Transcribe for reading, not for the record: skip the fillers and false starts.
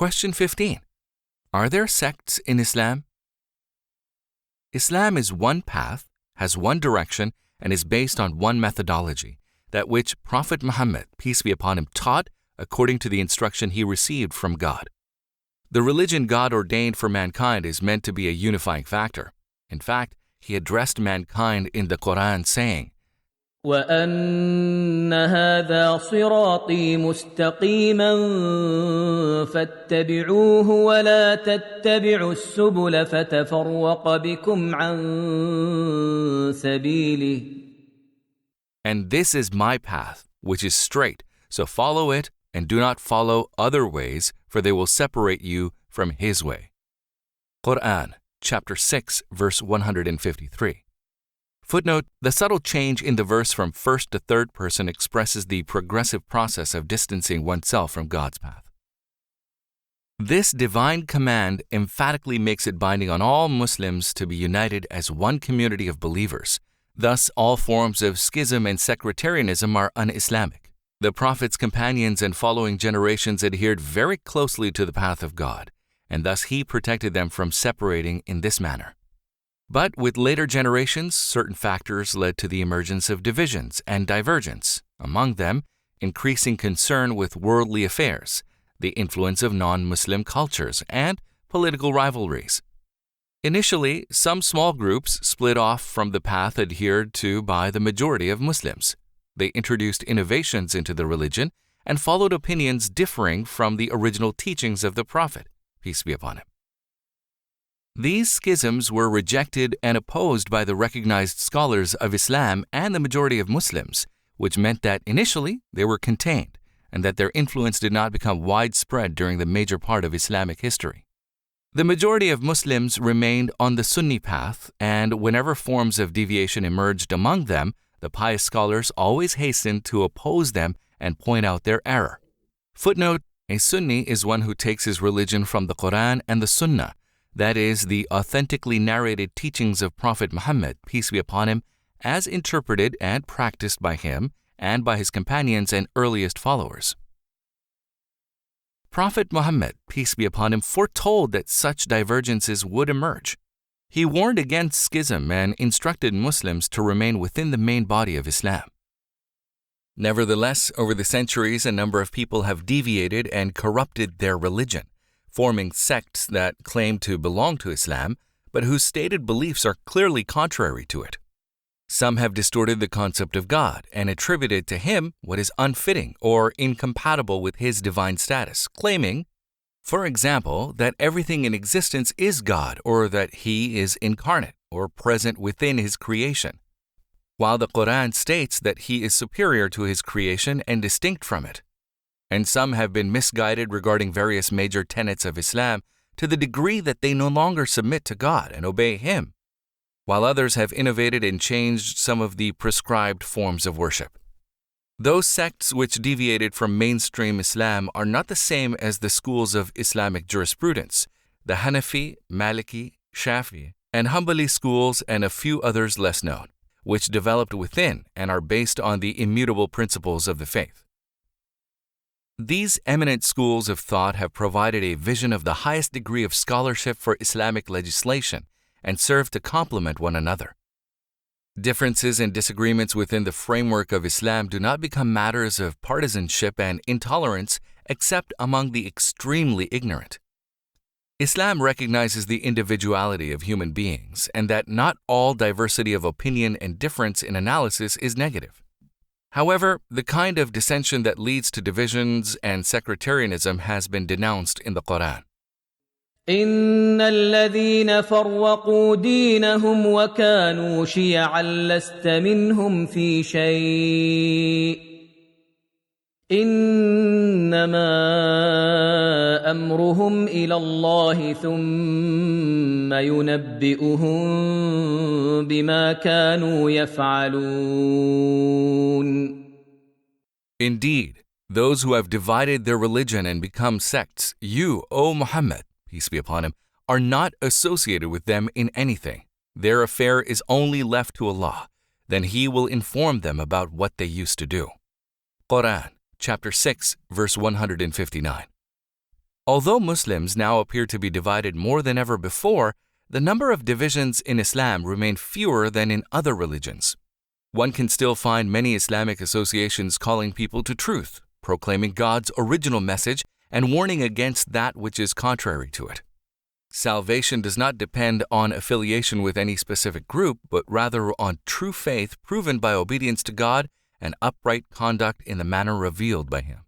Question 15. Are there sects in Islam? Islam is one path, has one direction, and is based on one methodology, that which Prophet Muhammad, peace be upon him, taught according to the instruction he received from God. The religion God ordained for mankind is meant to be a unifying factor. In fact, He addressed mankind in the Qur'an saying, وَأَنَّ هَذَا صِرَاطِي مُسْتَقِيمًا فَاتَّبِعُوهُ وَلَا تَتَّبِعُوا السُّبُلَ فَتَفَرَّقَ بِكُمْ عَن سَبِيلِهِ. And this is my path, which is straight, so follow it and do not follow other ways, for they will separate you from His way. Qur'an, chapter 6, verse 153. Footnote, the subtle change in the verse from first to third person expresses the progressive process of distancing oneself from God's path. This divine command emphatically makes it binding on all Muslims to be united as one community of believers. Thus, all forms of schism and sectarianism are un-Islamic. The Prophet's companions and following generations adhered very closely to the path of God, and thus He protected them from separating in this manner. But with later generations, certain factors led to the emergence of divisions and divergence, among them increasing concern with worldly affairs, the influence of non-Muslim cultures, and political rivalries. Initially, some small groups split off from the path adhered to by the majority of Muslims. They introduced innovations into the religion and followed opinions differing from the original teachings of the Prophet, peace be upon him. These schisms were rejected and opposed by the recognized scholars of Islam and the majority of Muslims, which meant that initially they were contained and that their influence did not become widespread during the major part of Islamic history. The majority of Muslims remained on the Sunni path, and whenever forms of deviation emerged among them, the pious scholars always hastened to oppose them and point out their error. Footnote, a Sunni is one who takes his religion from the Qur'an and the Sunnah, that is, the authentically narrated teachings of Prophet Muhammad, peace be upon him, as interpreted and practiced by him and by his companions and earliest followers. Prophet Muhammad, peace be upon him, foretold that such divergences would emerge. He warned against schism and instructed Muslims to remain within the main body of Islam. Nevertheless, over the centuries, a number of people have deviated and corrupted their religion, forming sects that claim to belong to Islam, but whose stated beliefs are clearly contrary to it. Some have distorted the concept of God and attributed to Him what is unfitting or incompatible with His divine status, claiming, for example, that everything in existence is God or that He is incarnate or present within His creation, while the Qur'an states that He is superior to His creation and distinct from it. And some have been misguided regarding various major tenets of Islam to the degree that they no longer submit to God and obey Him, while others have innovated and changed some of the prescribed forms of worship. Those sects which deviated from mainstream Islam are not the same as the schools of Islamic jurisprudence, the Hanafi, Maliki, Shafi'i, and Hanbali schools, and a few others less known, which developed within and are based on the immutable principles of the faith. These eminent schools of thought have provided a vision of the highest degree of scholarship for Islamic legislation and serve to complement one another. Differences and disagreements within the framework of Islam do not become matters of partisanship and intolerance except among the extremely ignorant. Islam recognizes the individuality of human beings and that not all diversity of opinion and difference in analysis is negative. However, the kind of dissension that leads to divisions and sectarianism has been denounced in the Qur'an. إِنَّ الَّذِينَ فَرَّقُوا دِينَهُمْ وَكَانُوا شِيَعًا لَّسْتَ مِنْهُمْ فِي شَيْءٍ إِنَّمَا أَمْرُهُمْ إِلَى اللَّهِ ثُمَّ يُنَبِّئُهُم بِمَا كَانُوا يَفْعَلُونَ. Indeed, those who have divided their religion and become sects, you, O Muhammad, peace be upon him, are not associated with them in anything. Their affair is only left to Allah. Then He will inform them about what they used to do. Qur'an, chapter 6, verse 159. Although Muslims now appear to be divided more than ever before, the number of divisions in Islam remain fewer than in other religions. One can still find many Islamic associations calling people to truth, proclaiming God's original message, and warning against that which is contrary to it. Salvation does not depend on affiliation with any specific group, but rather on true faith proven by obedience to God and upright conduct in the manner revealed by Him.